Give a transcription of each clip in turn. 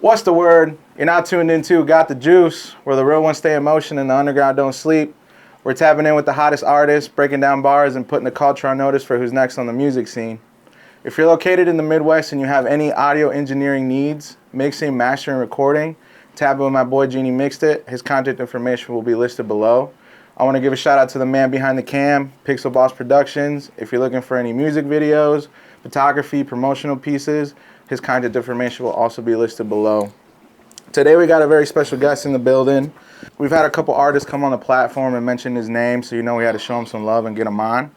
What's the word? You're not tuned into Got the Juice, where the real ones stay in motion and the underground don't sleep. We're tapping in with the hottest artists, breaking down bars, and putting the culture on notice for who's next on the music scene. If you're located in the Midwest and you have any audio engineering needs, mixing, mastering, recording, tap in with my boy Genie Mixed It. His contact information will be listed below. I want to give a shout out to the man behind the cam, Pixel Boss Productions. If you're looking for any music videos, photography, promotional pieces, his contact information will also be listed below. Today we got a very special guest in the building. We've had a couple artists come on the platform and mention his name, so you know we had to show him some love and get him on.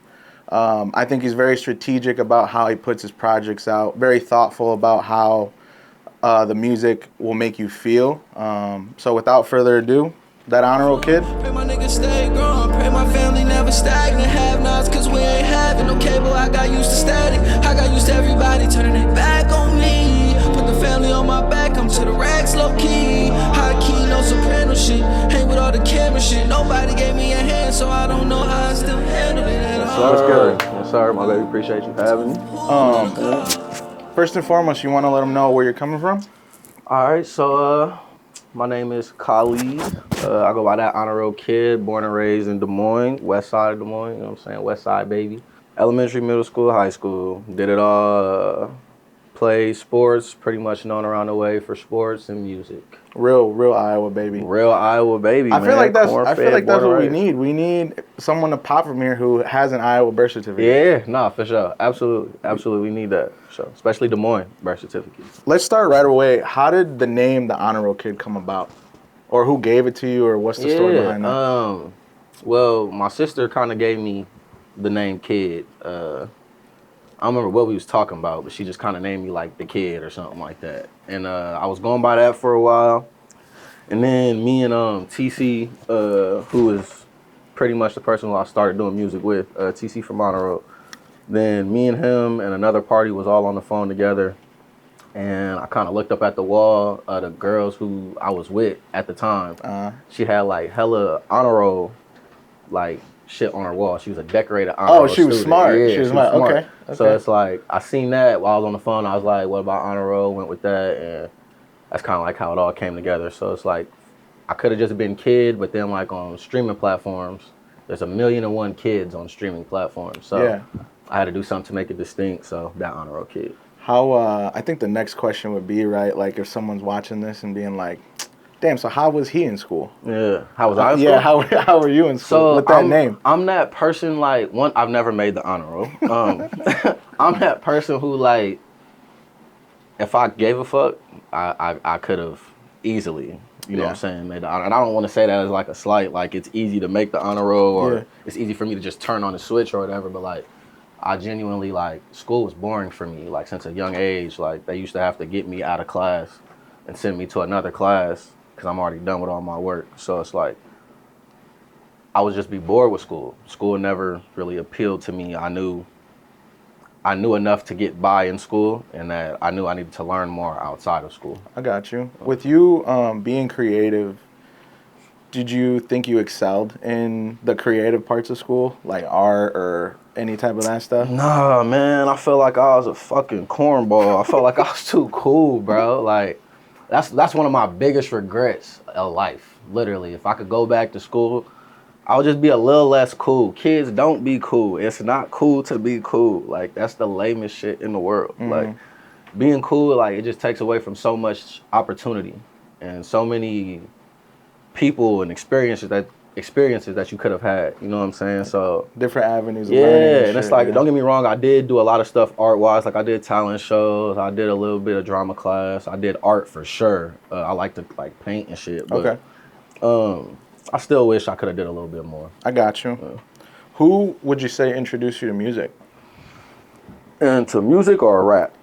I think he's very strategic about how he puts his projects out, very thoughtful about how the music will make you feel. So without further ado, That Honorroll Kid. Pray my niggas stay grown, pray my family never stagnant. Have nots cause we ain't having no cable. I got used to static, I got used to everybody turning their back on me. Put the family on my back, I'm to the racks low key. High key, no soprano shit, hang with all the camera shit. Nobody gave me a hand, so I don't know how I still handle it at all. What's good? Yes, sir, my baby. Appreciate you having me. First and foremost, you want to let them know where you're coming from? All right, so my name is Khalid. I go by That Honorroll Kid, born and raised in Des Moines, west side of Des Moines, you know what I'm saying? West side, baby. Elementary, middle school, high school. Did it all. Played sports, pretty much known around the way for sports and music. Real Iowa baby. Real Iowa baby, man. I feel like that's what we raised. need. We need someone to pop from here who has an Iowa birth certificate. Yeah, nah, for sure. Absolutely, we need that. So, especially Des Moines birth certificate. Let's start right away. How did the name The Honorroll Kid come about? Or who gave it to you, or what's the story behind that? Well, my sister kind of gave me the name Kid. I don't remember what we was talking about, but she just kind of named me like the Kid or something like that. And I was going by that for a while. And then me and TC, who is pretty much the person who I started doing music with, TC from Honorroll. Then me and him and another party was all on the phone together. And I kind of looked up at the wall, the girls who I was with at the time. She had like hella honor roll, like shit on her wall. She was a decorated honor roll she was student. smart. Yeah, she was smart. Okay. So it's like, I seen that while I was on the phone. I was like, what about honor roll? Went with that. And that's kind of like how it all came together. So it's like, I could have just been Kid, but then like on streaming platforms, there's 1,000,001 kids on streaming platforms. So yeah. I had to do something to make it distinct. So That Honorroll Kid. How, I think the next question would be, right, like if someone's watching this and being like, damn, so how was he in school? Yeah, how was I in school? Yeah, how were you in school with that name? I'm that person, like, I've never made the honor roll. I'm that person who, like, if I gave a fuck, I could have easily, you know what I'm saying, made the honor. And I don't want to say that as, like, a slight, like, it's easy to make the honor roll or it's easy for me to just turn on the switch or whatever, but, like, I genuinely, like, school was boring for me, like, since a young age. Like, they used to have to get me out of class and send me to another class because I'm already done with all my work. So it's like, I would just be bored with school. School never really appealed to me. I knew enough to get by in school, and that I knew I needed to learn more outside of school. I got you. With you being creative, did you think you excelled in the creative parts of school, like art or any type of that stuff? Nah, man, I felt like I was a fucking cornball. I felt like I was too cool, bro. Like, that's one of my biggest regrets of life, literally. If I could go back to school, I would just be a little less cool. Kids, don't be cool. It's not cool to be cool. Like, that's the lamest shit in the world. Mm-hmm. Like, being cool, like, it just takes away from so much opportunity and so many people and experiences that you could have had, you know what I'm saying? So different avenues of learning. And it's like, don't get me wrong, I did do a lot of stuff art-wise. Like, I did talent shows, I did a little bit of drama class, I did art for sure. I like to like paint and shit. But, I still wish I could have did a little bit more. I got you. Who would you say introduced you to music? And to music or rap?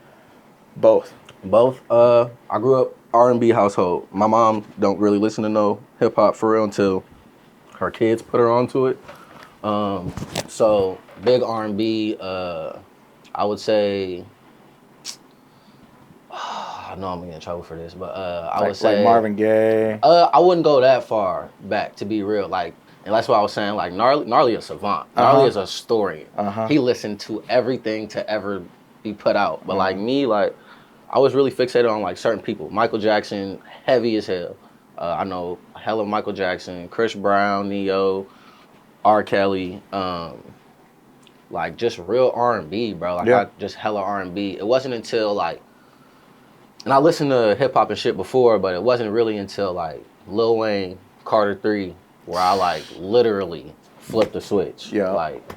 Both. Both. I grew up R&B household. My mom don't really listen to no hip hop for real until her kids put her onto it. So big R&B. I would say, I know I'm gonna get in trouble for this, but I would say like Marvin Gaye. I wouldn't go that far back, to be real. Like, and that's why I was saying, like, Gnarly a savant. Gnarly is a historian. He listened to everything to ever be put out. But like me, like, I was really fixated on like certain people. Michael Jackson, heavy as hell. I know hella Michael Jackson, Chris Brown, Neo, R. Kelly, like just real R&B, bro. Like Yeah. I just hella R&B. It wasn't until like, and I listened to hip hop and shit before, but it wasn't really until like Lil Wayne, Carter 3, where I like literally flipped the switch. Yeah. Like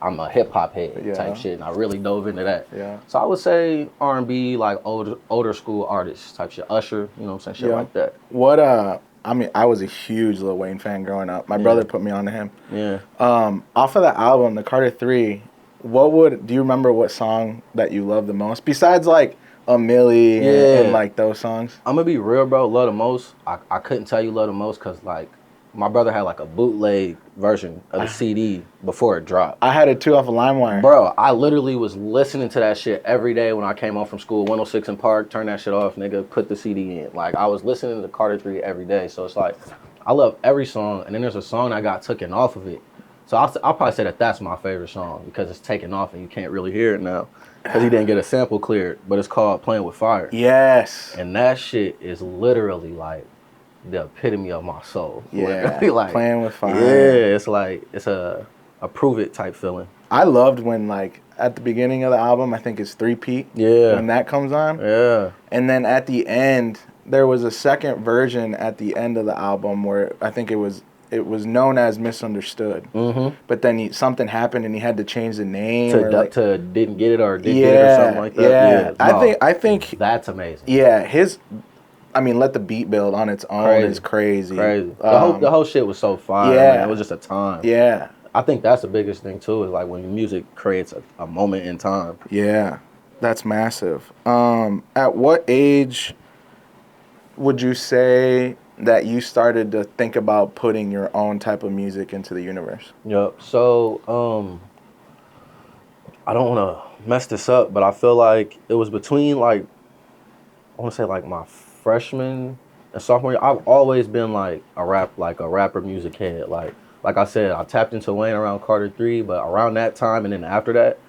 I'm a hip hop head Yeah. type shit, and I really dove into that. Yeah. So I would say R&B, like older school artists type shit, Usher, you know what I'm saying, shit like that. What I mean, I was a huge Lil Wayne fan growing up. My brother put me on to him. Yeah. Off of the album, the Carter 3, do you remember what song that you love the most? Besides like A Millie and like those songs? I'm gonna be real, bro. Love the most. I couldn't tell you love the most because like my brother had like a bootleg version of the CD before it dropped. I had it too off of LimeWire. Bro, I literally was listening to that shit every day when I came home from school. 106 in Park, turn that shit off, nigga, put the CD in. Like I was listening to Carter 3 every day. So it's like I love every song, and then there's a song that got taken off of it. So I'll probably say that that's my favorite song because it's taken off and you can't really hear it now because he didn't get a sample cleared. But it's called Playing with Fire. Yes. And that shit is literally like the epitome of my soul. Yeah. Literally, like Playing with Fire. Yeah, it's like it's a prove it type feeling. I loved when like at the beginning of the album, I think it's 3-Peat. Yeah. When that comes on. Yeah. And then at the end, there was a second version at the end of the album where I think it was known as Misunderstood. Mm-hmm. But then something happened and he had to change the name to didn't get it or did get it or something like that. Yeah. No, I think that's amazing. Yeah, Let the Beat Build on its own is crazy. Crazy. The whole shit was so fun. Yeah. Man. It was just a time. Yeah. I think that's the biggest thing too, is like when music creates a moment in time. Yeah. That's massive. At what age would you say that you started to think about putting your own type of music into the universe? Yep. So, I don't want to mess this up, but I feel like it was between like, I want to say like my freshman and sophomore year. I've always been like a rapper music head. Like I said, I tapped into Wayne around Carter 3, but around that time and then after that,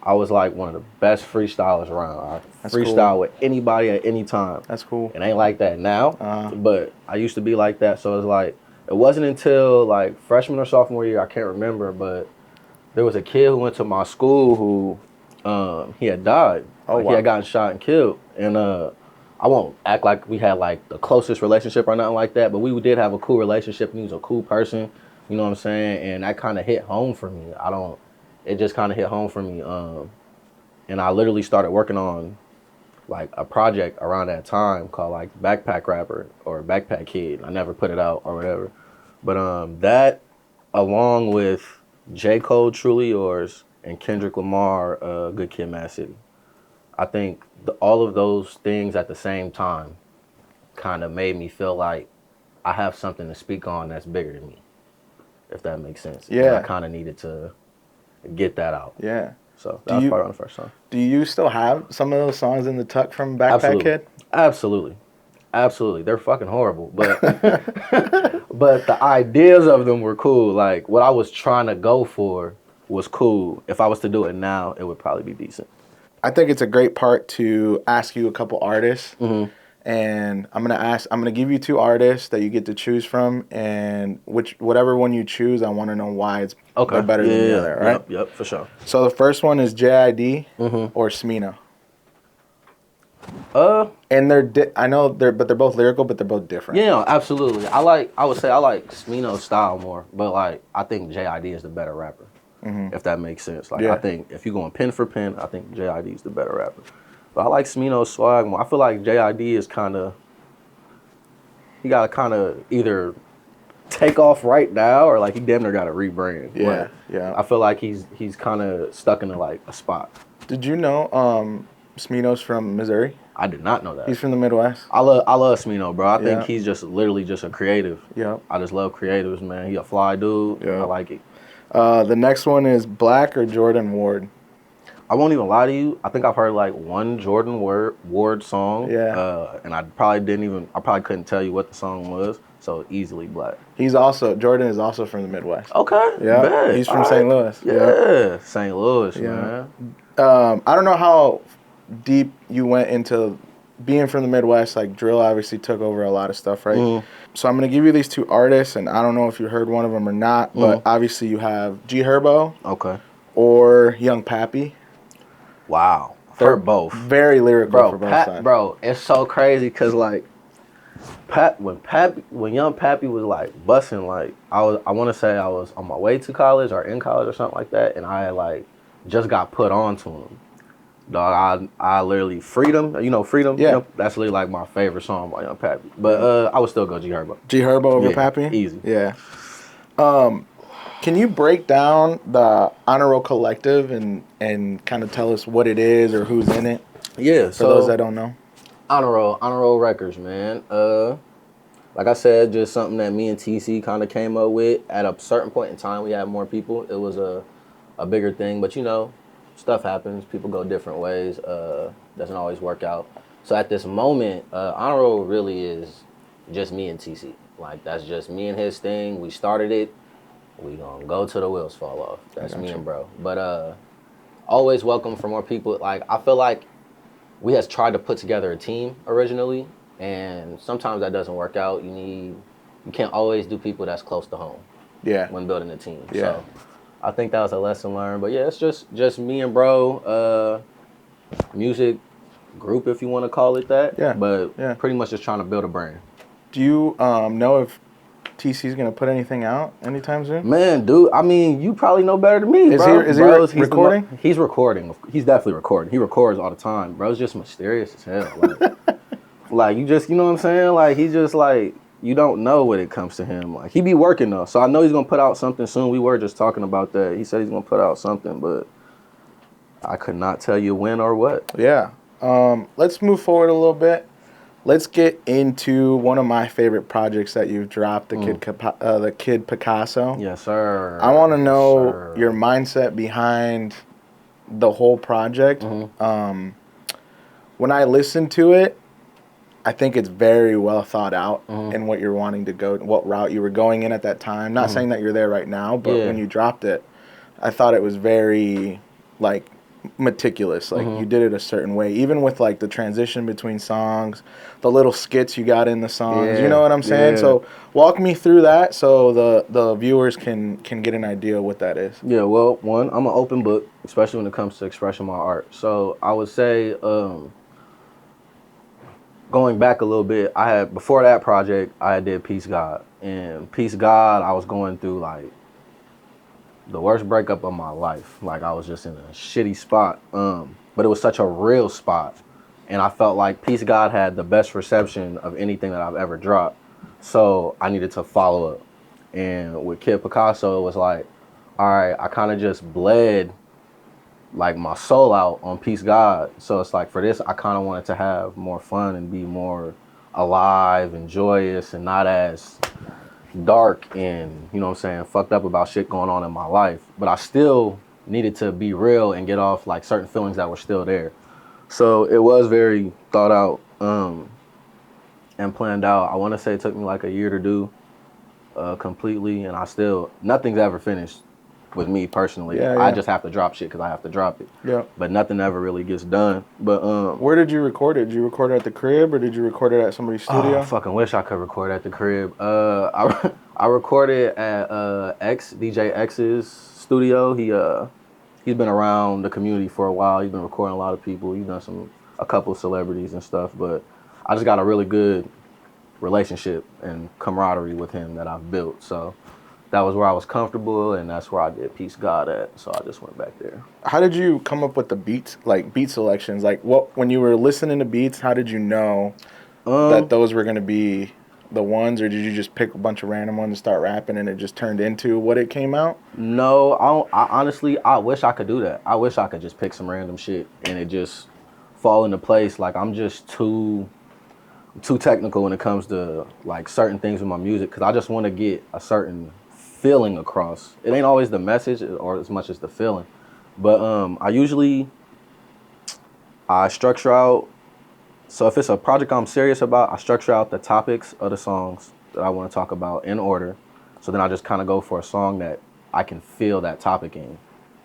I was like one of the best freestylers around. I freestyle with anybody at any time. That's cool. It ain't like that now, but I used to be like that. So it's like, it wasn't until like freshman or sophomore year, I can't remember, but there was a kid who went to my school who he had died. Oh, wow. He had gotten shot and killed. And I won't act like we had like the closest relationship or nothing like that, but we did have a cool relationship and he was a cool person. You know what I'm saying? And that kind of hit home for me. It just kind of hit home for me. And I literally started working on like a project around that time called like Backpack Rapper or Backpack Kid. I never put it out or whatever. But that along with J. Cole, Truly Yours, and Kendrick Lamar, Good Kid, Mad City. I think all of those things at the same time kind of made me feel like I have something to speak on that's bigger than me, if that makes sense. Yeah. And I kind of needed to get that out. Yeah. So that was part of the first song. Do you still have some of those songs in the tuck from Backpack Kid? Absolutely. They're fucking horrible, but but the ideas of them were cool. Like what I was trying to go for was cool. If I was to do it now, it would probably be decent. I think it's a great part to ask you a couple artists. Mm-hmm. And I'm gonna give you two artists that you get to choose from, and whatever one you choose, I want to know why they're better than the other, right? Yep, for sure. So the first one is JID or Smino. And they're both lyrical, but they're both different. Yeah, absolutely. I would say I like Smino's style more, but like I think JID is the better rapper. If that makes sense. Like I think if you're going pen for pen, I think JID is the better rapper. But I like Smino's swag more. I feel like JID is he got to kind of either take off right now or like he damn near got to rebrand. Yeah, like, I feel like he's kind of stuck in like a spot. Did you know Smino's from Missouri? I did not know that. He's from the Midwest. I love Smino, bro. I think he's just literally just a creative. Yeah. I just love creatives, man. He a fly dude. Yeah. I like it. The next one is Black or Jordan Ward. I won't even lie to you. I think I've heard like one Jordan Ward song. Yeah. And I probably couldn't tell you what the song was. So easily Black. Jordan is also from the Midwest. Okay. Yeah. Bet. He's from St. Louis. Yeah. St. Louis, man. I don't know how deep you went into being from the Midwest, like drill obviously took over a lot of stuff, right? Mhm. So I'm gonna give you these two artists, and I don't know if you heard one of them or not, but obviously you have G Herbo Okay. or Young Pappy. Wow. I've They're heard both. very lyrical for both sides. Bro, it's so crazy because like when Young Pappy was like busting, like I want to say I was on my way to college or in college or something like that, and I had like just got put on to him. Dog, I literally Freedom, you know Freedom. Yeah. You know, that's literally like my favorite song by Young Pappy. But I would still go G Herbo. G Herbo over Yeah, Pappy? easy. Yeah. Can you break down the Honorroll Collective and kind of tell us what it is or who's in it? Yeah. For those that don't know. Honorroll Records, man. Like I said, just something that me and TC kind of came up with. At a certain point in time, we had more people. It was a bigger thing, but you know, stuff happens. People go different ways. Doesn't always work out. So at this moment, Honorroll really is just me and TC. Like that's just me and his thing. We started it. We gonna go till the wheels fall off. That's me and bro. But always welcome for more people. Like I feel like we has tried to put together a team originally, and sometimes that doesn't work out. You can't always do people that's close to home. Yeah. When building a team. Yeah. So I think that was a lesson learned. But yeah, it's just me and bro. Music group, if you want to call it that. Yeah. But yeah. pretty much just trying to build a brand. Do you know if TC's gonna put anything out anytime soon? Man, dude, I mean, you probably know better than me, bro. Is he recording? He's recording. He's definitely recording. He records all the time. Bro's just mysterious as hell. Like, like you know what I'm saying? Like he just like, you don't know when it comes to him. Like he be working though. So I know he's gonna put out something soon. We were just talking about that. He said he's gonna put out something, but I could not tell you when or what. Yeah. Let's move forward a little bit. Let's get into one of my favorite projects that you've dropped, the Kid Picasso. Yes, sir. I want to know your mindset behind the whole project. When I listen to it, I think it's very well thought out in what you're wanting to go, what route you were going in at that time. Not saying that you're there right now, but when you dropped it, I thought it was very like meticulous. Like you did it a certain way, even with like the transition between songs, the little skits you got in the songs. You know what I'm saying? So walk me through that so the viewers can get an idea of what that is. Yeah, well, one, I'm an open book, especially when it comes to expressing my art. So I would say, going back a little bit, before that project, I did Peace God. And Peace God, I was going through like the worst breakup of my life. Like I was just in a shitty spot. But it was such a real spot. And I felt like Peace God had the best reception of anything that I've ever dropped. So I needed to follow up. And with Kid Picasso, it was like, all right, I kind of just bled like my soul out on Peace God. So it's like for this, I kind of wanted to have more fun and be more alive and joyous and not as dark and, you know what I'm saying, fucked up about shit going on in my life. But I still needed to be real and get off like certain feelings that were still there. So it was very thought out and planned out. I want to say it took me like a year to do completely, and nothing's ever finished with me personally. I just have to drop shit because I have to drop it. Yeah. But nothing ever really gets done. But where did you record it? Did you record it at the crib or did you record it at somebody's studio? I fucking wish I could record at the crib. I recorded at DJ X's studio. He's been around the community for a while. He's been recording a lot of people. He's done a couple of celebrities and stuff. But I just got a really good relationship and camaraderie with him that I've built. So that was where I was comfortable, and that's where I did Peace God at. So I just went back there. How did you come up with the beats, like beat selections? Like when you were listening to beats, how did you know that those were going to be the ones, or did you just pick a bunch of random ones and start rapping and it just turned into what it came out? No, I honestly, I wish I could do that. I wish I could just pick some random shit and it just fall into place. Like I'm just too technical when it comes to like certain things with my music because I just want to get a certain feeling across. It ain't always the message or as much as the feeling. But I structure out, so if it's a project I'm serious about, I structure out the topics of the songs that I want to talk about in order. So then I just kind of go for a song that I can feel that topic in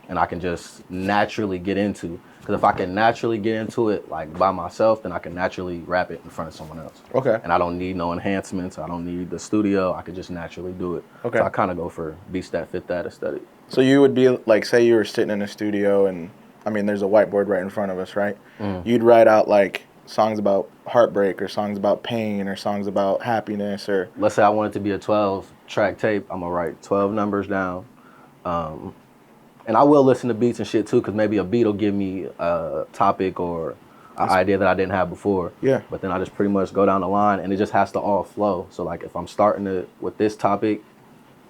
and I can just naturally get into. Because if I can naturally get into it like by myself, then I can naturally rap it in front of someone else. Okay. And I don't need no enhancements. I don't need the studio. I could just naturally do it. Okay. So I kind of go for beats that fit that aesthetic. So you would be like, say you were sitting in a studio and, I mean, there's a whiteboard right in front of us, right? You'd write out like songs about heartbreak or songs about pain or songs about happiness or... Let's say I want it to be a 12-track tape. I'm going to write 12 numbers down. And I will listen to beats and shit too, because maybe a beat will give me a topic or an idea that I didn't have before. Yeah. But then I just pretty much go down the line and it just has to all flow. So like if I'm starting with this topic,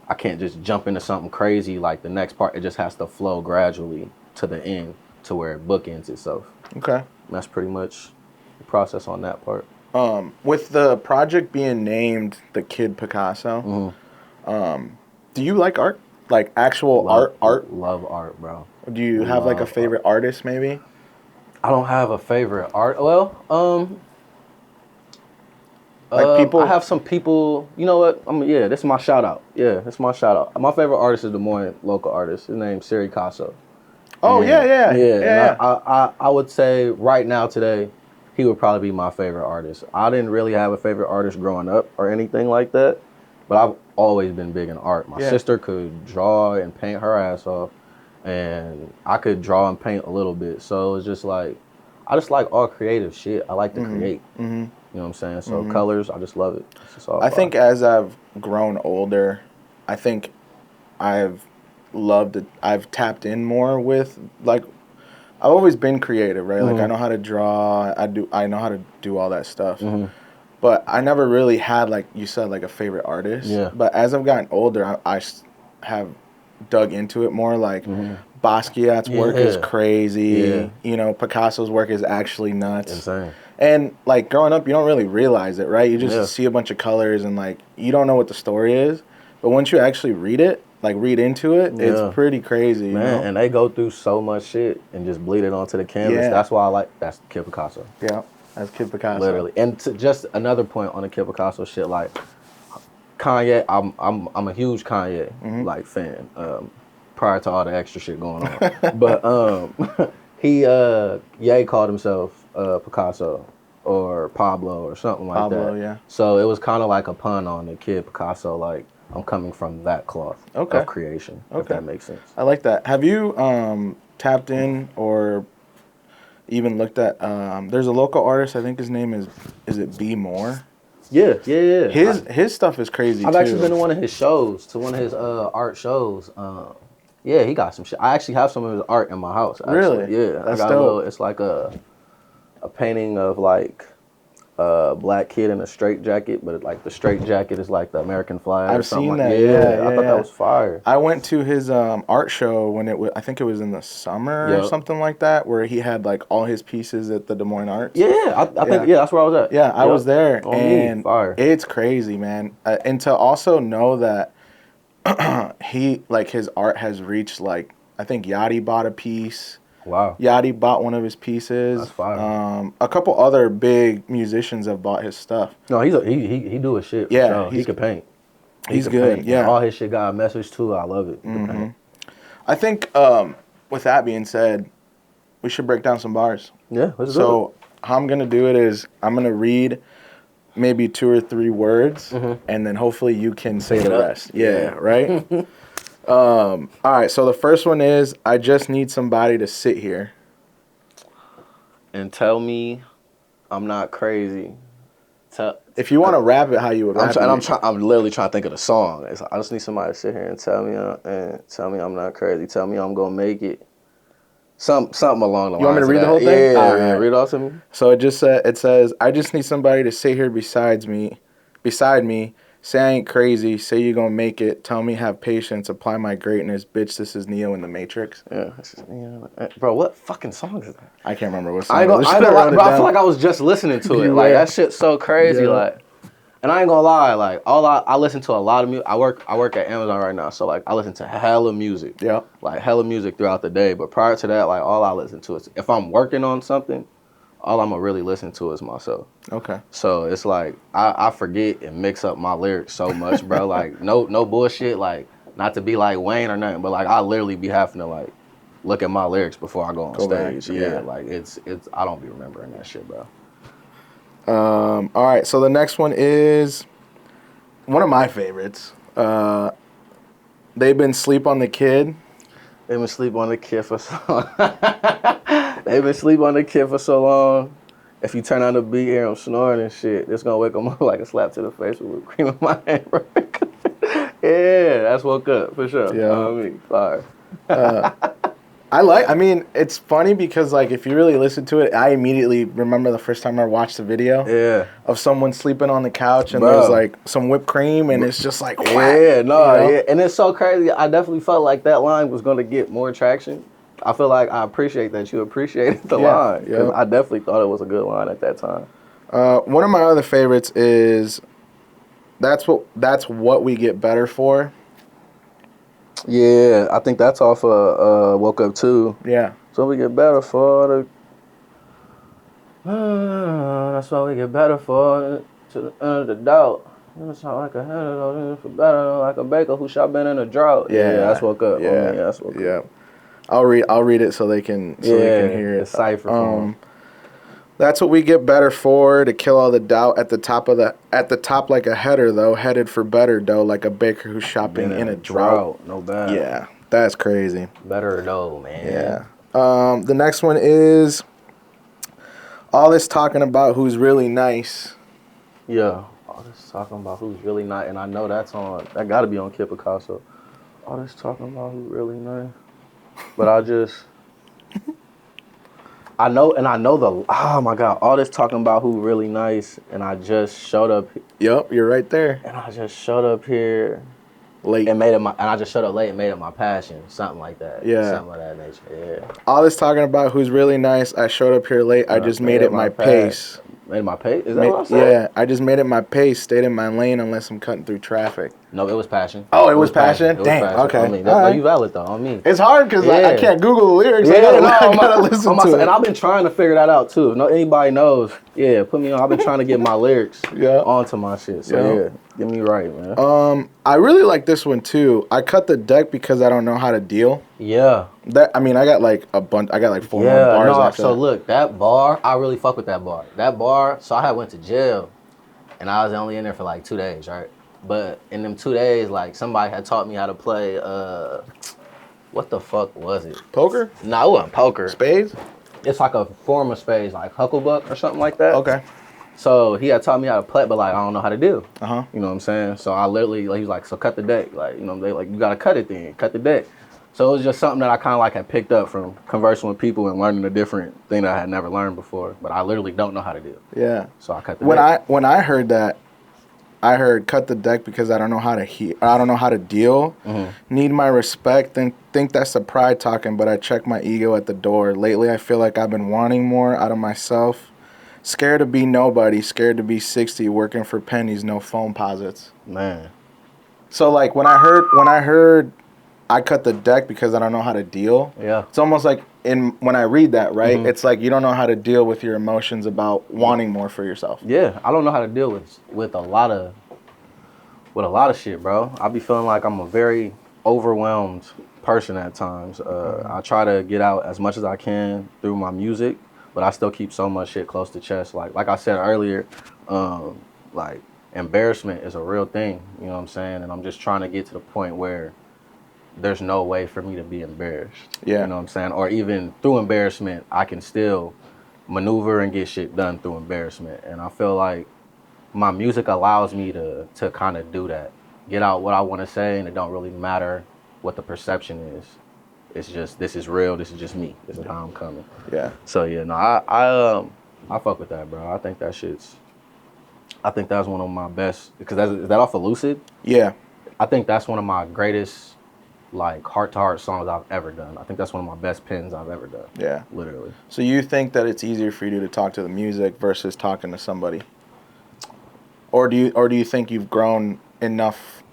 I can't just jump into something crazy like the next part. It just has to flow gradually to the end to where it bookends itself. Okay. And that's pretty much the process on that part. With the project being named The Kid Picasso, do you like art? Like actual art? Love art, bro. Do you have like a favorite artist maybe? I don't have a favorite art. Well, like people... I have some people, you know what? This is my shout out. Yeah, this is my shout out. My favorite artist is Des Moines local artist. His name's Siri Casso. Oh, and, yeah. I would say right now today, he would probably be my favorite artist. I didn't really have a favorite artist growing up or anything like that, but I've always been big in art. My sister could draw and paint her ass off, and I could draw and paint a little bit. So it's just like, I just like all creative shit. I like to create. You know what I'm saying? So colors, I just love it. It's just all I think as I've grown older, I think I've loved it. I've tapped in more with like, I've always been creative, right? Like I know how to draw. I know how to do all that stuff. But I never really had, like you said, like a favorite artist. Yeah. But as I've gotten older, I have dug into it more. Like Basquiat's work is crazy. Yeah. You know, Picasso's work is actually nuts. insane. And like growing up, you don't really realize it, right? You just see a bunch of colors and like you don't know what the story is. But once you actually read it, like read into it, it's pretty crazy. Man, you know? and they go through so much shit and just bleed it onto the canvas. Yeah. That's why that's Kid Picasso. Yeah, that's Kid Picasso. Literally. And to just another point on the Kid Picasso shit, like Kanye, I'm a huge Kanye like fan. Prior to all the extra shit going on. But Ye called himself Picasso or Pablo or something like that. Pablo, yeah. So it was kind of like a pun on the Kid Picasso, like I'm coming from that cloth of creation, if that makes sense. I like that. Have you tapped in or even looked at, there's a local artist, I think his name is it B Moore? Yeah. His stuff is crazy I've too. actually been to one of his shows, art shows. Yeah, he got some shit. I actually have some of his art in my house. Actually. Really? Yeah. That's I got dope. it's like a painting of like a black kid in a straight jacket, but like the straight jacket is like the American flag. I've or something seen like that. Yeah, I thought that was fire. I went to his art show when I think it was in the summer or something like that, where he had like all his pieces at the Des Moines Arts. Yeah, I think that's where I was at. Yeah, I was there, and fire. It's crazy, man. And to also know that he like his art has reached like, I think Yachty bought a piece. Wow. Yachty bought one of his pieces. That's fire. A couple other big musicians have bought his stuff. No, he do his shit. Yeah, sure. He can paint. He's good. Paint. Yeah, all his shit got a message too. I love it. I think with that being said, we should break down some bars. Yeah, let's do it. So how I'm gonna do it is I'm gonna read maybe 2 or 3 words, and then hopefully you can say the rest. Yeah, right? All right, so the first one is, I just need somebody to sit here and tell me I'm not crazy. If you want to rap it how you would rap it. I'm literally trying to think of the song. I just need somebody to sit here and tell me I'm not crazy. Tell me I'm gonna make it. Something along the lines. You want me to read the whole thing? Yeah, All right. read it off to me. So it just says, I just need somebody to sit here beside me. Say I ain't crazy. Say you gonna make it. Tell me have patience. Apply my greatness. Bitch, this is Neo in the Matrix. Yeah, bro, what fucking song is that? I can't remember what song. I ain't gonna lie, bro, I feel like I was just listening to it. Like that shit's so crazy. Like, and I ain't gonna lie, like I listen to a lot of music. I work at Amazon right now, so like I listen to hella music. Yeah. Like hella music throughout the day. But prior to that, like all I listen to is, if I'm working on something, all I'm gonna really listen to is myself. Okay. So it's like I forget and mix up my lyrics so much, bro. Like no bullshit. Like not to be like Wayne or nothing, but like I literally be having to like look at my lyrics before I go on Go back, stage. yeah. Like it's I don't be remembering that shit, bro. All right, so the next one is one of my favorites. They've been Sleep on the Kid. They've been sleep on the kid for so long. They've been sleep on the kid for so long. If you turn on the beat, hear him snoring and shit, it's gonna wake them up like a slap to the face with whipped cream in my hand, bro. Yeah, that's woke up for sure. Yeah. I mean, fire. I mean, it's funny because, like, if you really listen to it, I immediately remember the first time I watched the video Yeah. of someone sleeping on the couch and Bro. there's, like, some whipped cream and it's just like, whack, Yeah, no, you know? yeah. And it's so crazy. I definitely felt like that line was gonna get more traction. I feel like I appreciate that you appreciated the Yeah, line. 'Cause yeah. I definitely thought it was a good line at that time. One of my other favorites is That's What We Get Better For. Yeah, I think that's off Woke Up Too. Yeah. So we get better for the. That's what we get better for to the end of the doubt. It's not like a hand for better, like a baker who shot been in a drought. Yeah, that's Woke Up. Yeah, Yeah, that's Woke Up. yeah. I'll read it so they can hear it. It's cipher for 'em. That's what we get better for, to kill all the doubt at the top like a header though, headed for better dough, like a baker who's shopping in a drought. No bad. Yeah, that's crazy. Better dough, man. Yeah. The next one is all this talking about who's really nice. Yeah. All this talking about who's really nice, and I know that got to be on Kid Picasso. All this talking about who's really nice, but I know oh my God, all this talking about who really nice, and I just showed up. Yep, you're right there. And I just showed up here Late. and I just showed up late and made it my passion, something like that. Yeah. Something of that nature, yeah. All this talking about who's really nice, I showed up here late, I just made it my pace. Made it my pace? Is that what I said? Yeah, I just made it my pace, stayed in my lane unless I'm cutting through traffic. No, it was passion. Oh, it was passion? It was Damn, passion. okay. I mean, All right. you valid though, on me. It's hard because I Yeah. can't Google the lyrics. Yeah, I gotta listen to it. And I've been trying to figure that out too. If anybody knows, yeah, put me on. I've been trying to get my lyrics Yeah. onto my shit. So yeah, get me right, man. I really like this one too. I cut the deck because I don't know how to deal. Yeah. I got like a bunch. I got like 4 more Yeah, bars no, after so that. look, that bar, I really fuck with that bar. That bar, so I had went to jail, and I was only in there for like 2 days, right? But in them 2 days, like, somebody had taught me how to play, what the fuck was it? Poker? No, it wasn't poker. Spades? It's like a form of spades, like Hucklebuck or something like that. Okay. So he had taught me how to play, but like, I don't know how to do. Uh-huh. You know what I'm saying? So I literally, like, he was like, so cut the deck. Like, you know, they like, you gotta cut it then, cut the deck. So it was just something that I kind of like had picked up from conversing with people and learning a different thing that I had never learned before, but I literally don't know how to do. Yeah. So I cut the deck. When I heard that, I heard cut the deck because I don't know how to I don't know how to deal. Mm-hmm. Need my respect and think that's the pride talking, but I check my ego at the door. Lately, I feel like I've been wanting more out of myself. Scared to be nobody, scared to be 60, working for pennies, no phone posits. Man. So like when I heard I cut the deck because I don't know how to deal. Yeah. It's almost like when I read that, right? Mm-hmm. It's like you don't know how to deal with your emotions about wanting more for yourself. Yeah, I don't know how to deal with a lot of shit, bro. I be feeling like I'm a very overwhelmed person at times. I try to get out as much as I can through my music, but I still keep so much shit close to chest. Like I said earlier, like embarrassment is a real thing, you know what I'm saying? And I'm just trying to get to the point where there's no way for me to be embarrassed. Yeah. You know what I'm saying? Or even through embarrassment, I can still maneuver and get shit done through embarrassment. And I feel like my music allows me to kind of do that. Get out what I want to say, and it don't really matter what the perception is. It's just, this is real, this is just me. This is how I'm coming. Yeah. So yeah, no, I fuck with that, bro. I think that's one of my best, because is that off of Lucid? Yeah. I think that's one of my greatest, like, heart-to-heart songs I've ever done. I think that's one of my best pins I've ever done. Yeah. Literally. So you think that it's easier for you to talk to the music versus talking to somebody? Or do you think you've grown enough?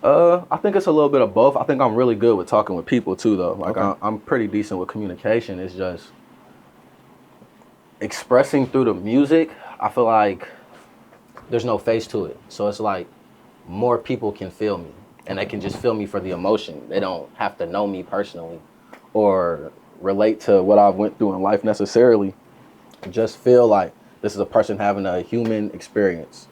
I think it's a little bit of both. I think I'm really good with talking with people too, though. Like, Okay. I'm pretty decent with communication. It's just expressing through the music. I feel like there's no face to it. So it's like more people can feel me, and they can just feel me for the emotion. They don't have to know me personally or relate to what I went through in life necessarily. Just feel like this is a person having a human experience,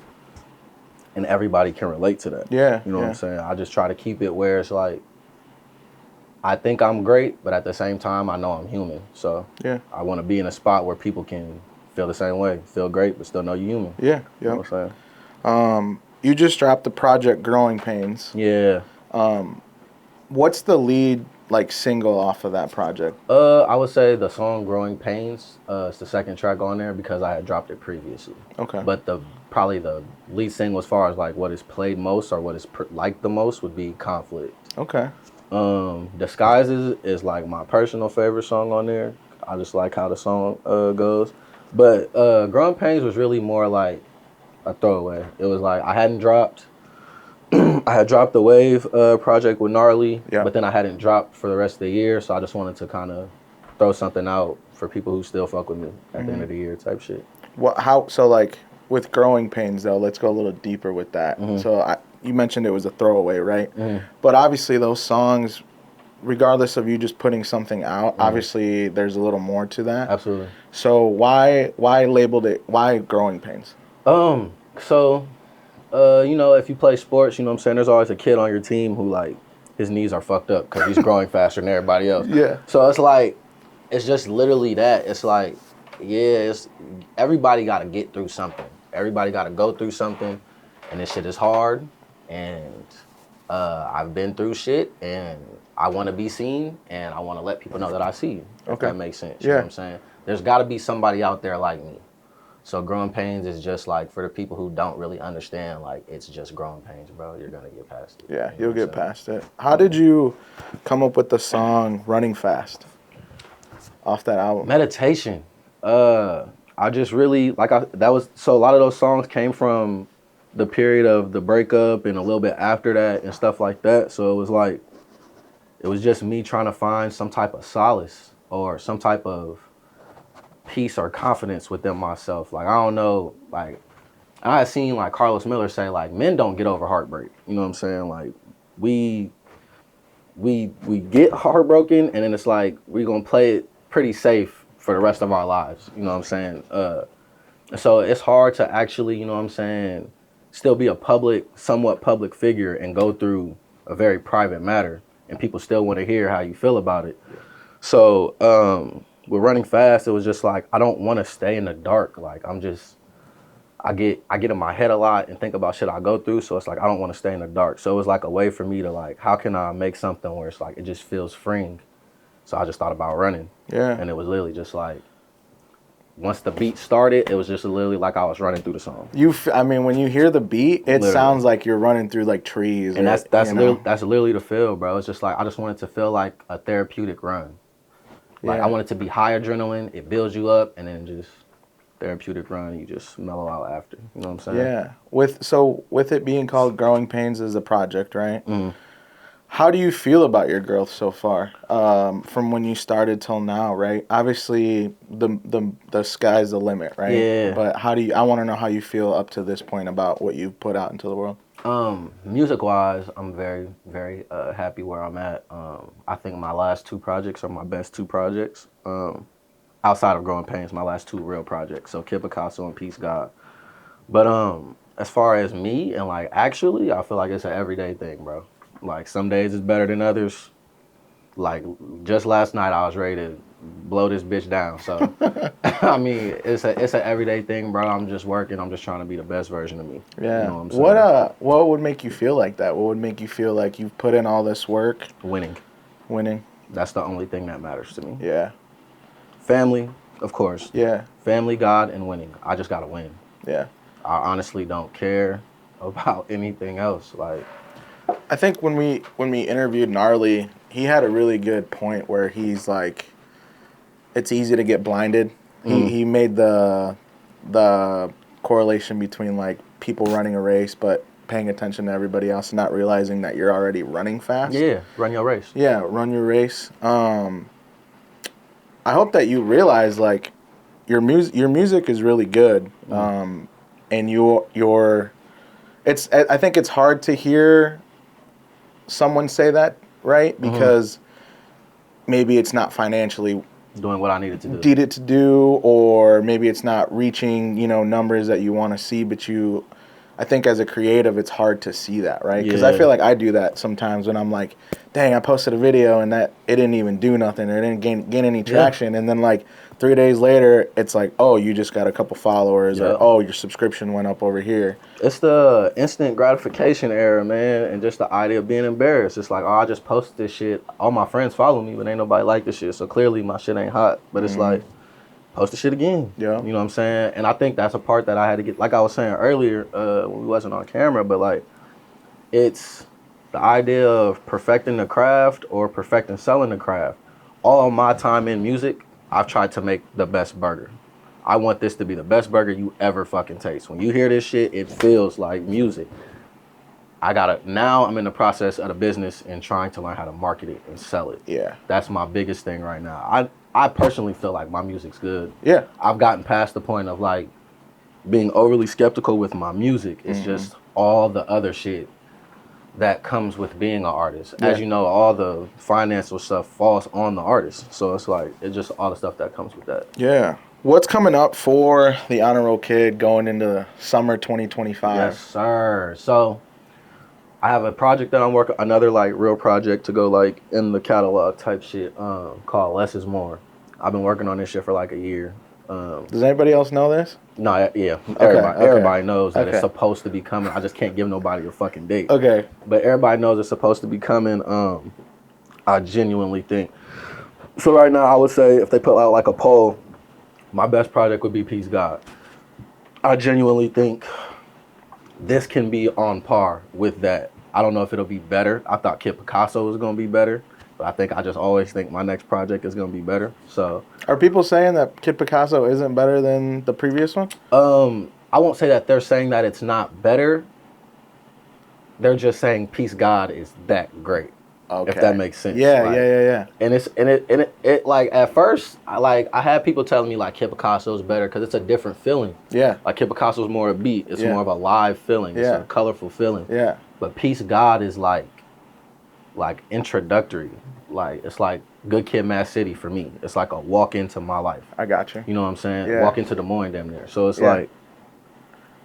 and everybody can relate to that. Yeah, You know what yeah. I'm saying? I just try to keep it where it's like, I think I'm great, but at the same time, I know I'm human. So Yeah. I want to be in a spot where people can feel the same way, feel great, but still know you're human. Yeah, You know yeah. what I'm saying? You just dropped the project Growing Pains. Yeah. What's the lead like single off of that project? I would say the song "Growing Pains" is the second track on there because I had dropped it previously. Okay. But probably the lead single, as far as like what is played most or what is liked the most, would be "Conflict." Okay. "Disguises" is like my personal favorite song on there. I just like how the song goes. But "Growing Pains" was really more like a throwaway. It was like I hadn't dropped. I had dropped the Wave project with Gnarly, Yeah. but then I hadn't dropped for the rest of the year, so I just wanted to kind of throw something out for people who still fuck with me at the end of the year type shit. So like with Growing Pains though, let's go a little deeper with that. So you mentioned it was a throwaway, right? But obviously those songs, regardless of you just putting something out, obviously there's a little more to that. Absolutely. So why labeled it, why Growing Pains? So you know, if you play sports, you know what I'm saying, there's always a kid on your team who like his knees are fucked up because he's growing faster than everybody else. Yeah. So it's like, it's just literally that. It's like, yeah, everybody got to get through something. Everybody got to go through something, and this shit is hard. And I've been through shit, and I want to be seen, and I want to let people know that I see you. If Okay. that makes sense. You know what I'm saying? There's got to be somebody out there like me. So Growing Pains is just like, for the people who don't really understand, like, it's just growing pains, bro. You're going to get past it. Yeah, You know you'll what get I'm saying? past it. How did you come up with the song Running Fast off that album? Meditation. I just really, so a lot of those songs came from the period of the breakup and a little bit after that and stuff like that. So it was just me trying to find some type of solace or some type of peace or confidence within myself. Like, I don't know, like, I had seen like Carlos Miller say like, men don't get over heartbreak. You know what I'm saying? Like, we get heartbroken, and then it's like we're gonna play it pretty safe for the rest of our lives. You know what I'm saying? So it's hard to actually, you know what I'm saying, still be a somewhat public figure and go through a very private matter, and people still want to hear how you feel about it. So with Running Fast, it was just like, I don't want to stay in the dark. Like, I get in my head a lot and think about shit I go through. So it's like, I don't want to stay in the dark. So it was like a way for me to like, how can I make something where it's like, it just feels freeing. So I just thought about running. Yeah. And it was literally just like, once the beat started, it was just literally like I was running through the song. I mean, when you hear the beat, it Literally. sounds like you're running through like trees. And that's you know? that's literally the feel, bro. It's just like, I just wanted to feel like a therapeutic run. Like, Yeah. I want it to be high adrenaline. It builds you up, and then just therapeutic run. You just mellow out after. You know what I'm saying? Yeah. With it being called Growing Pains as a project, right? Mm. How do you feel about your growth so far, from when you started till now, right? Obviously, the sky's the limit, right? Yeah. But I want to know how you feel up to this point about what you've put out into the world. Music wise, I'm very, very happy where I'm at. I think my last two projects are my best two projects. Outside of Growing Pains, my last two real projects. So Kid Picasso and Peace God. But as far as me and like, actually, I feel like it's an everyday thing, bro. Like, some days it's better than others. Like, just last night I was ready to blow this bitch down. So I mean, it's an everyday thing, bro. I'm just working. I'm just trying to be the best version of me. Yeah. You know what I'm saying? What would make you feel like that? What would make you feel like you've put in all this work? Winning. That's the only thing that matters to me. Yeah. Family, of course. Yeah. Family, God, and winning. I just gotta win. Yeah. I honestly don't care about anything else. Like, I think when we interviewed Gnarly, he had a really good point where he's like, it's easy to get blinded. He made the correlation between like people running a race but paying attention to everybody else and not realizing that you're already running fast. yeah, run your race. Yeah, run your race. I hope that you realize like your music is really good. And I think it's hard to hear someone say that, right? Because maybe it's not financially Doing what I needed to do. needed to do, or maybe it's not reaching, numbers that you want to see, but I think as a creative, it's hard to see that, right? Because I Yeah. feel like I do that sometimes when I'm like, dang, I posted a video and that it didn't even do nothing, or it didn't gain any traction, and then like 3 days later, it's like, oh, you just got a couple followers, Yeah. or oh, your subscription went up over here. It's the instant gratification era, man, and just the idea of being embarrassed. It's like, oh, I just posted this shit. All my friends follow me, but ain't nobody like this shit. So clearly my shit ain't hot. But it's like, post the shit again. Yeah. You know what I'm saying? And I think that's a part that I had to get, like I was saying earlier when we wasn't on camera, but like, it's the idea of perfecting the craft or perfecting selling the craft. All my time in music, I've tried to make the best burger. I want this to be the best burger you ever fucking taste. When you hear this shit, it feels like music. Now I'm in the process of the business and trying to learn how to market it and sell it. Yeah. That's my biggest thing right now. I personally feel like my music's good. Yeah. I've gotten past the point of like being overly skeptical with my music. It's just all the other shit that comes with being an artist. Yeah. As you know, all the financial stuff falls on the artist. So it's like, it's just all the stuff that comes with that. Yeah. What's coming up for the Honor Roll Kid going into summer 2025? Yes, sir. So I have a project that I'm working, another like real project to go like in the catalog type shit called Less is More. I've been working on this shit for like a year. Does anybody else know this? No, yeah, Okay. everybody knows that Okay. it's supposed to be coming. I just can't give nobody a fucking date. Okay. But everybody knows it's supposed to be coming. I genuinely think. So right now, I would say if they put out like a poll, my best project would be Peace God. I genuinely think this can be on par with that. I don't know if it'll be better. I thought Kid Picasso was going to be better. But I just always think my next project is going to be better. So Are people saying that Kid Picasso isn't better than the previous one? I won't say that they're saying that it's not better. They're just saying Peace God is that great. Okay. If that makes sense. Yeah, Like, yeah. And it like at first I had people telling me like Kid Picasso is better because it's a different feeling. Yeah. Like Kid Picasso is more a beat. It's Yeah. more of a live feeling. It's Yeah. a colorful feeling. Yeah. But Peace God is like introductory. Like it's like Good Kid, Mad City for me. It's like a walk into my life. I got you. You know what I'm saying? Yeah. Walk into Des Moines damn near. So it's Yeah. like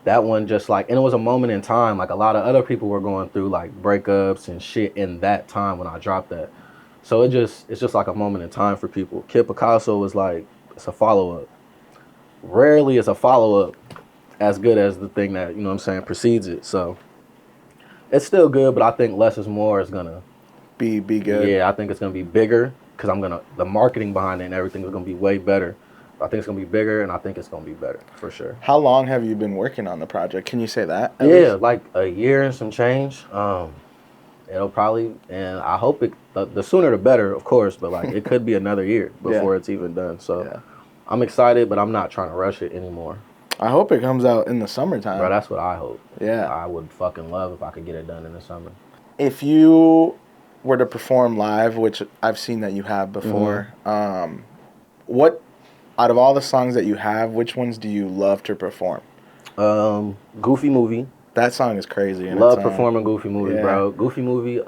that one just like, and it was a moment in time. Like a lot of other people were going through like breakups and shit in that time when I dropped that. So it's just like a moment in time for people. Kid Picasso was like, it's a follow-up. Rarely is a follow-up as good as the thing that, you know what I'm saying, precedes it. So it's still good, but I think Less is More is gonna Be good. Yeah, I think it's gonna be bigger because the marketing behind it and everything is gonna be way better. I think it's gonna be bigger, and I think it's gonna be better for sure. How long have you been working on the project? Can you say that? at Yeah, least? like a year and some change. It'll probably, and I hope the sooner the better, of course. But like, it could be another year before it's even done. So Yeah. I'm excited, but I'm not trying to rush it anymore. I hope it comes out in the summertime. Bro, that's what I hope. Yeah. I would fucking love if I could get it done in the summer. If you were to perform live, which I've seen that you have before, what out of all the songs that you have, which ones do you love to perform? Goofy Movie. That song is crazy. in Love its own. performing Goofy Movie, Yeah. bro. Goofy Movie.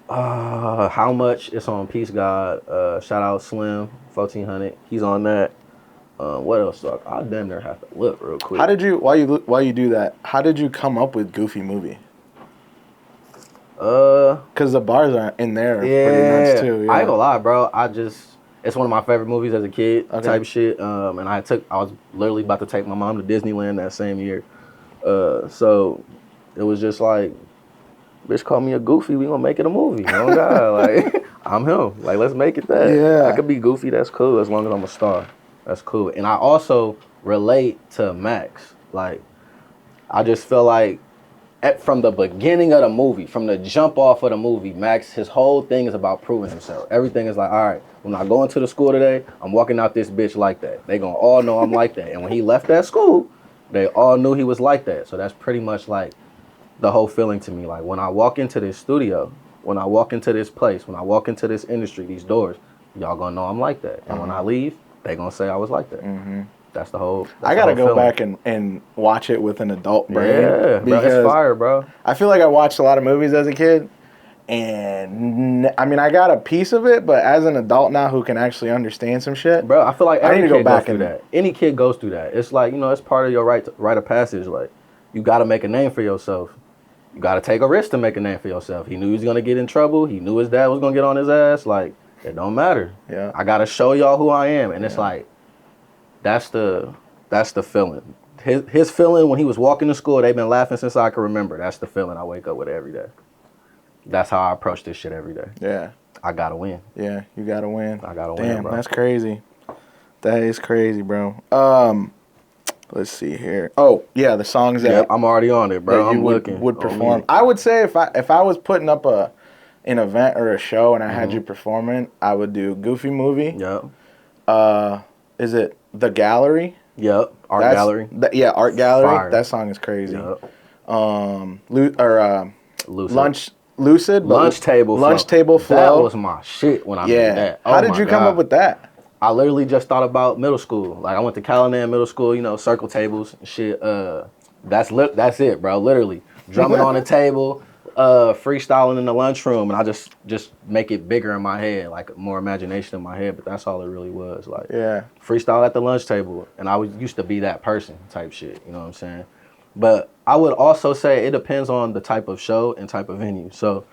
How Much? It's on Peace God. Shout out Slim 1400. He's on that. What else? I damn near have to look real quick. How did you while you do that? How did you come up with Goofy Movie? Because the bars are in there pretty nuts too. Yeah. I ain't gonna lie, bro. It's one of my favorite movies as a kid, Okay. type shit. And I was literally about to take my mom to Disneyland that same year. So it was just like, bitch, call me a Goofy. We gonna make it a movie. Oh God, like I'm him. Like let's make it that. Yeah. I could be Goofy. That's cool as long as I'm a star. That's cool. And I also relate to Max. Like I just feel like from the beginning of the movie, from the jump off of the movie, Max, his whole thing is about proving himself. Everything is like, all right, when I go into the school today, I'm walking out this bitch like that. They gonna all know I'm like that. And when he left that school, they all knew he was like that. So that's pretty much like the whole feeling to me. Like when I walk into this studio, when I walk into this place, when I walk into this industry, these doors, y'all gonna know I'm like that. And when I leave, they gonna say I was like that. That's the whole. I gotta go back and watch it with an adult brain. Yeah, bro, it's fire, bro. I feel like I watched a lot of movies as a kid, And I mean, I got a piece of it, but as an adult now who can actually understand some shit, Bro, I feel like I need every to go kid goes back through and that. Any kid goes through that. It's like, you know, it's part of your rite of passage. Like, you got to make a name for yourself. You got to take a risk to make a name for yourself. He knew he was going to get in trouble. He knew his dad was going to get on his ass. Like, it don't matter. Yeah. I got to show y'all who I am. And it's like, that's the feeling. His feeling when he was walking to school, they've been laughing since I can remember. That's the feeling I wake up with every day. That's how I approach this shit every day. Yeah. I got to win. Yeah, you got to win. I got to win, Damn, bro. that's crazy. That is crazy, bro. Let's see here. Oh, yeah, the songs that I'm already on it, bro. that you I'm looking. would perform. I would say if I was putting up an event or a show and I had you performing, I would do Goofy Movie. Yep. Is it The Gallery? Yep. Art Gallery. Art Gallery. Fire. That song is crazy. Yep. Lucid. Lucid. Lunch Table Flow. Lunch Table Flow. That was my shit when I made that. How did you come up with that? I literally just thought about middle school. Like, I went to Callahan Middle School, you know, circle tables and shit. That's it, bro. Literally. Drumming on the table, freestyling in the lunchroom, and I just make it bigger in my head, like more imagination in my head, but that's all it really was. Like, freestyle at the lunch table. And I used to be that person type shit, you know what I'm saying? But I would also say it depends on the type of show and type of venue. So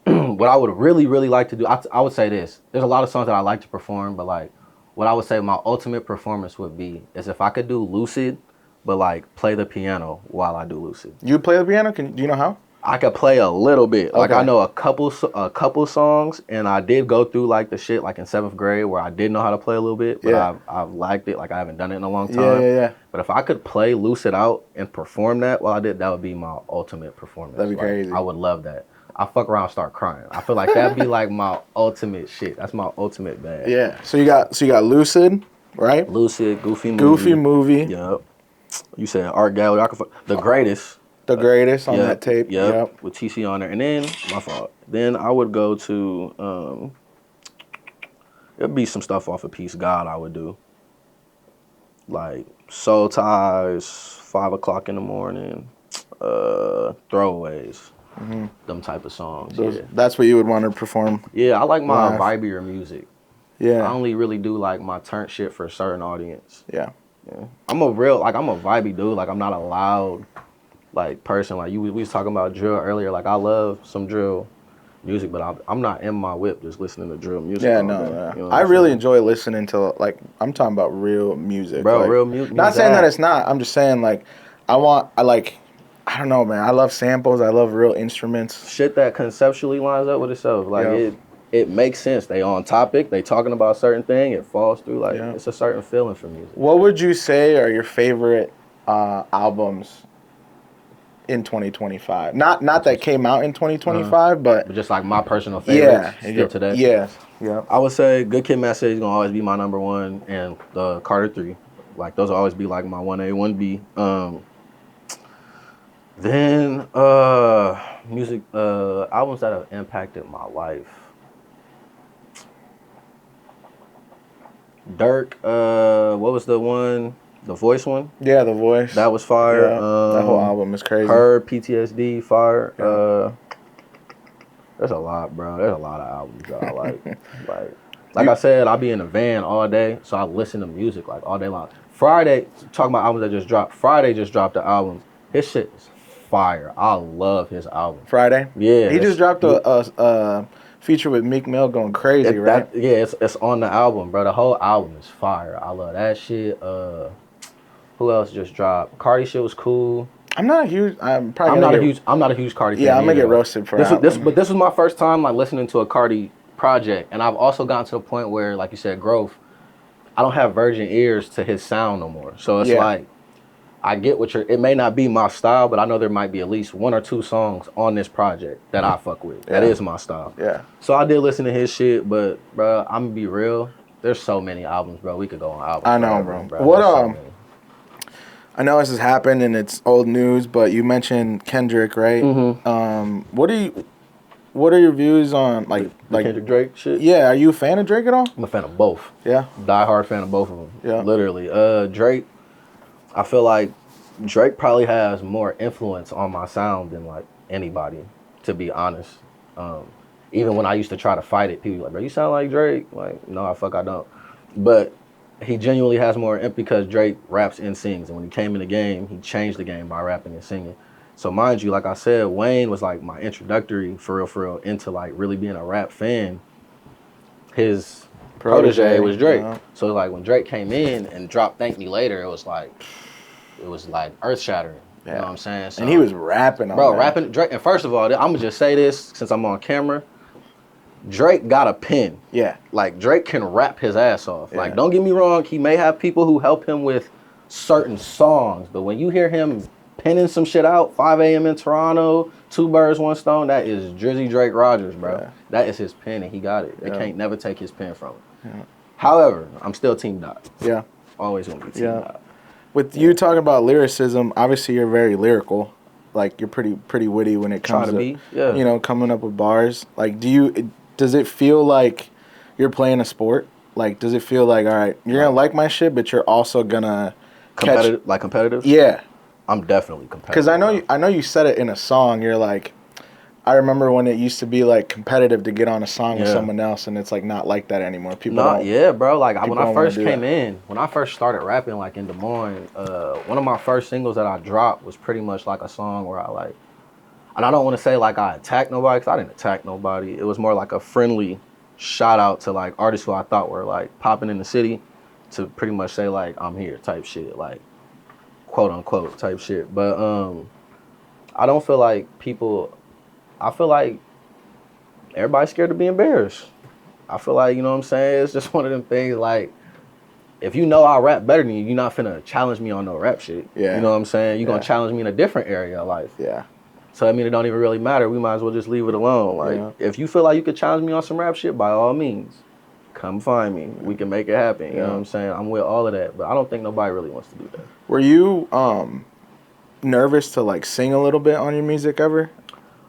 what I would really, really like to do, I would say this. There's a lot of songs that I like to perform, but like what I would say my ultimate performance would be is if I could do Lucid, but like play the piano while I do Lucid. You play the piano? Do you know how? I could play a little bit. Okay. Like I know a couple songs, and I did go through like the shit like in 7th grade where I did know how to play a little bit, but I've liked it. Like I haven't done it in a long time. Yeah. But if I could play Lucid out and perform that while I did, that would be my ultimate performance. That'd be crazy. I would love that. I fuck around and start crying. I feel like that'd be like my ultimate shit. That's my ultimate bag. Yeah. So you got Lucid, right? Lucid, Goofy Movie. Yep. You said Art Gallery. The greatest. The greatest on that tape. Yep. With TC on there. And then, my fault. Then I would go to, it'd be some stuff off of Peace God I would do. Like Soul Ties, 5 o'clock in the morning, Throwaways, them type of songs. That's what you would want to perform. Yeah, I like my live. vibier music. Yeah. I only really do like my turn shit for a certain audience. Yeah. I'm a vibey dude. Like I'm not a loud like person. Like we was talking about drill earlier. Like I love some drill music, but I'm not in my whip just listening to drill music. Yeah, all no. day. You know I really enjoy listening to, like, I'm talking about real music. Bro, like, real music. Not saying that it's not. I'm just saying, like, I don't know, man. I love samples. I love real instruments. Shit that conceptually lines up with itself. Like it makes sense. They on topic. They talking about a certain thing. It falls through. Like it's a certain feeling for music. What would you say are your favorite albums in 2025? Not that came out in 2025, but just like my personal favorites still today. Yeah. I would say Good Kid, Mad City is gonna always be my number one, and the Carter 3. Like those will always be like my 1A, 1B. Then music albums that have impacted my life. Dirk, what was the one? The Voice one? Yeah, The Voice. That was fire. Yeah, that whole album is crazy. Her, PTSD, fire. Yeah. There's a lot, bro. There's a lot of albums that I like. like I said, I'll be in the van all day, so I listen to music like all day long. Friday, talking about albums that just dropped. Friday just dropped the album. His shit is fire. I love his album. Friday? Yeah. He just dropped a feature with Meek Mill going crazy, right? It's on the album, bro. The whole album is fire. I love that shit. Who else just dropped? Cardi shit was cool. I'm not a huge Cardi fan. Yeah, I'm gonna get roasted for but this was my first time like listening to a Cardi project, and I've also gotten to the point where, like you said, growth. I don't have virgin ears to his sound no more. So it's like I get what it may not be my style, but I know there might be at least 1 or 2 songs on this project that I fuck with. That is my style. Yeah. So I did listen to his shit, but bro, I'm gonna be real. There's so many albums, bro. We could go on albums. I know, bro. What I know this has happened and it's old news, but you mentioned Kendrick, right? Mm-hmm. What are your views on like Kendrick Drake shit? Yeah, are you a fan of Drake at all? I'm a fan of both. Yeah. Die-hard fan of both of them. Yeah. Literally. Drake, I feel like Drake probably has more influence on my sound than like anybody, to be honest. Even when I used to try to fight it, people were like, bro, you sound like Drake. Like, no, I don't. But he genuinely has more empathy because Drake raps and sings. And when he came in the game, he changed the game by rapping and singing. So mind you, like I said, Wayne was like my introductory for real, into like really being a rap fan. His protege was Drake. Yeah. So like when Drake came in and dropped Thank Me Later, it was like earth shattering. Yeah. You know what I'm saying? So, and he was rapping on bro, that. rapping Drake. And first of all, I'm gonna just say this since I'm on camera. Drake got a pen. Yeah. Like Drake can rap his ass off. Yeah. Like don't get me wrong, he may have people who help him with certain songs, but when you hear him penning some shit out, 5 a.m. in Toronto, 2 birds, 1 stone, that is Drizzy Drake Rogers, bro. Yeah. That is his pen and he got it. They can't never take his pen from him. Yeah. However, I'm still Team Dot. Yeah. Always gonna be Team Dot. With you talking about lyricism, obviously you're very lyrical. Like you're pretty witty when it comes to you know, coming up with bars. Like does it feel like you're playing a sport? Like does it feel like, all right, you're gonna like my shit, but you're also gonna competitive? Yeah. I'm definitely competitive. Because I know you said it in a song. You're like, I remember when it used to be like competitive to get on a song with someone else, and it's like not like that anymore. Bro. Like when I first when I first started rapping like in Des Moines, one of my first singles that I dropped was pretty much like a song where I like, and I don't want to say like I attacked nobody because I didn't attack nobody. It was more like a friendly shout out to like artists who I thought were like popping in the city, to pretty much say like I'm here type shit, like quote unquote type shit. But I don't feel like I feel like everybody's scared to be embarrassed. I feel like, you know what I'm saying? It's just one of them things like, if you know I rap better than you, you're not finna challenge me on no rap shit. Yeah. You know what I'm saying? You're gonna challenge me in a different area of life. Yeah. So I mean, it don't even really matter. We might as well just leave it alone. Like, if you feel like you could challenge me on some rap shit, by all means, come find me. We can make it happen. You know what I'm saying? I'm with all of that, but I don't think nobody really wants to do that. Were you nervous to like sing a little bit on your music ever?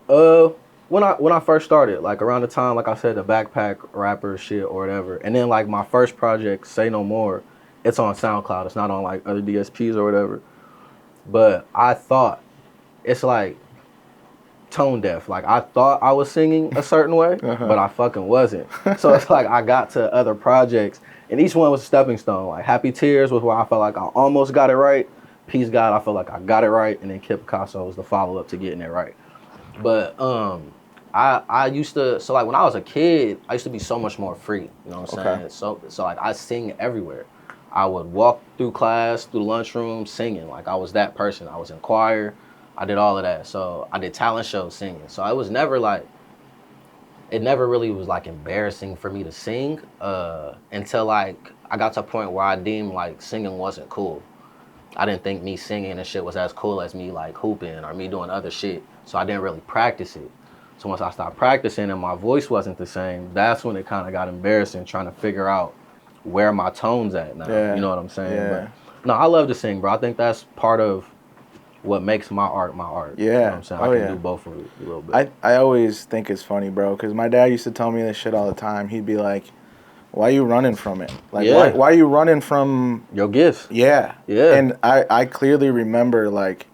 When I first started, like around the time, like I said, the backpack rapper shit or whatever, and then like my first project, Say No More, it's on SoundCloud. It's not on like other DSPs or whatever. But I thought it's like tone deaf. Like I thought I was singing a certain way, but I fucking wasn't. So it's like I got to other projects, and each one was a stepping stone. Like Happy Tears was where I felt like I almost got it right. Peace God, I felt like I got it right, and then Kid Picasso was the follow up to getting it right. But I used to, so like when I was a kid, I used to be so much more free, you know what I'm saying? So like I sing everywhere. I would walk through class, through the lunchroom singing. Like I was that person. I was in choir. I did all of that. So I did talent shows singing. So it was never like, it never really was like embarrassing for me to sing until like I got to a point where I deemed like singing wasn't cool. I didn't think me singing and shit was as cool as me like hooping or me doing other shit. So I didn't really practice it. So once I stopped practicing and my voice wasn't the same, that's when it kind of got embarrassing trying to figure out where my tone's at now. You know what I'm saying? Yeah. But no, I love to sing, bro. I think that's part of what makes my art my art. Yeah. You know what I'm saying? I can do both of it a little bit. I always think it's funny, bro, because my dad used to tell me this shit all the time. He'd be like, why are you running from it? Like, why are you running from your gifts? Yeah. Yeah. And I clearly remember, like,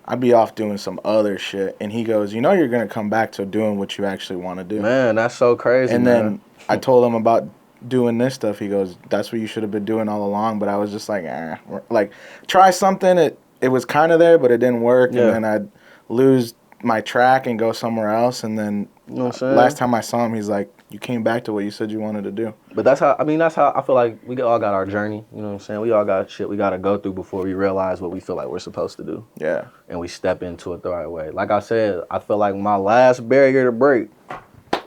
I'd be off doing some other shit, and he goes, you know you're going to come back to doing what you actually want to do. Man, that's so crazy, And then I told him about doing this stuff. He goes, that's what you should have been doing all along. But I was just like, like, try something. It was kind of there, but it didn't work. And then I'd lose my track and go somewhere else. And then last time I saw him, he's like, you came back to what you said you wanted to do. But that's how I feel like we all got our journey. You know what I'm saying? We all got shit we got to go through before we realize what we feel like we're supposed to do. Yeah. And we step into it the right way. Like I said, I feel like my last barrier to break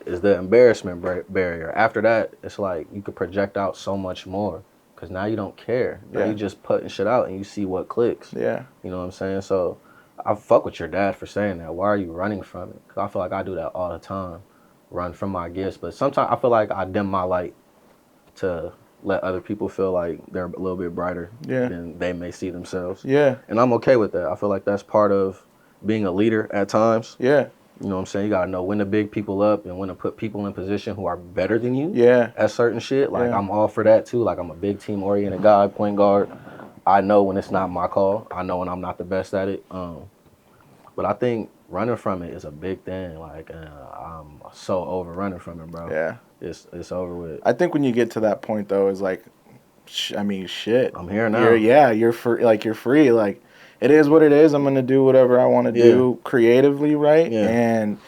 is the embarrassment barrier. After that, it's like you could project out so much more because now you don't care. Now you just putting shit out and you see what clicks. Yeah. You know what I'm saying? So I fuck with your dad for saying that. Why are you running from it? Because I feel like I do that all the time. Run from my gifts, but sometimes I feel like I dim my light to let other people feel like they're a little bit brighter than they may see themselves. Yeah. And I'm okay with that. I feel like that's part of being a leader at times. Yeah. You know what I'm saying? You gotta know when to big people up and when to put people in position who are better than you. Yeah. At certain shit. Like I'm all for that too. Like I'm a big team oriented guy, point guard. I know when it's not my call. I know when I'm not the best at it. But I think running from it is a big thing. Like, I'm so over running from it, bro. Yeah. It's over with. I think when you get to that point, though, is like, I mean, shit. I'm here now. You're free. Like, you're free. Like, it is what it is. I'm gonna do whatever I want to do creatively, right? Yeah. And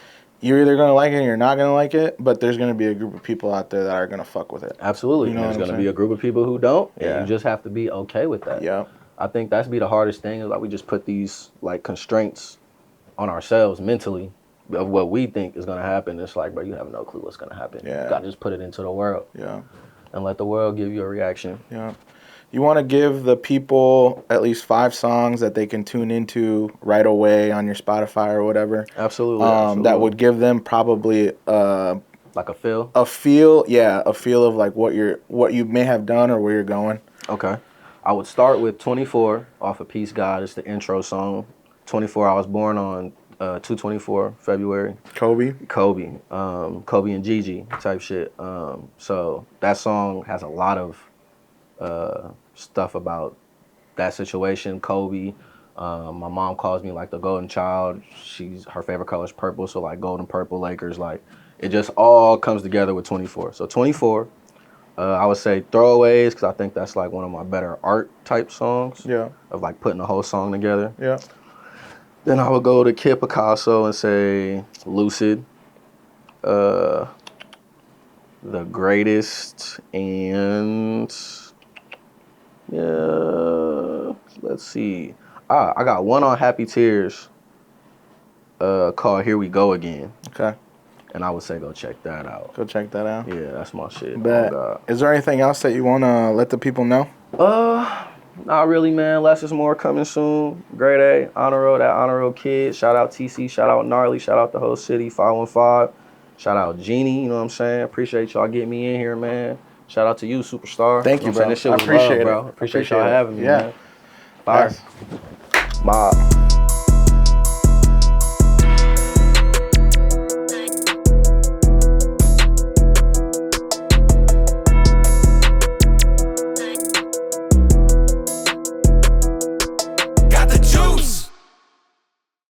you're either gonna like it or you're not gonna like it. But there's gonna be a group of people out there that are gonna fuck with it. Absolutely. You know There's what I'm gonna be saying? a group of people who don't, and Yeah. you just have to be okay with that. Yeah. I think that's be the hardest thing is like we just put these like constraints on ourselves mentally of what we think is gonna happen. It's like, bro, you have no clue what's gonna happen. Yeah. You gotta just put it into the world Yeah. and let the world give you a reaction. Yeah. You want to give the people at least 5 songs that they can tune into right away on your Spotify or whatever. Absolutely. That would give them probably like a feel. a feel of like what you may have done or where you're going. Okay. I would start with 24 off of Peace God. It's the intro song. 24. I was born on 2/24 February. Kobe. Kobe and Gigi type shit. So that song has a lot of stuff about that situation. Kobe. My mom calls me like the golden child. Her favorite color is purple, so like golden purple Lakers. Like it just all comes together with 24. So 24. I would say Throwaways because I think that's like one of my better art type songs. Yeah. Of like putting a whole song together. Yeah. Then I would go to Kid Picasso and say Lucid, The Greatest, and yeah, let's see. I got one on Happy Tears called Here We Go Again. Okay. And I would say go check that out. Go check that out. Yeah, that's my shit. Bet. Oh, Is there anything else that you want to let the people know? Not really, man. Less is more coming soon. Grade A, Honor Roll, That Honorroll Kid. Shout out TC, shout out Gnarly, shout out the whole city, 515. Shout out Jeannie, you know what I'm saying? Appreciate y'all getting me in here, man. Shout out to you, Superstar. Thank you, know what I'm bro. saying? This shit I was appreciate love, it. bro. Appreciate y'all having me, Yeah. man. Fire. Nice. Mob.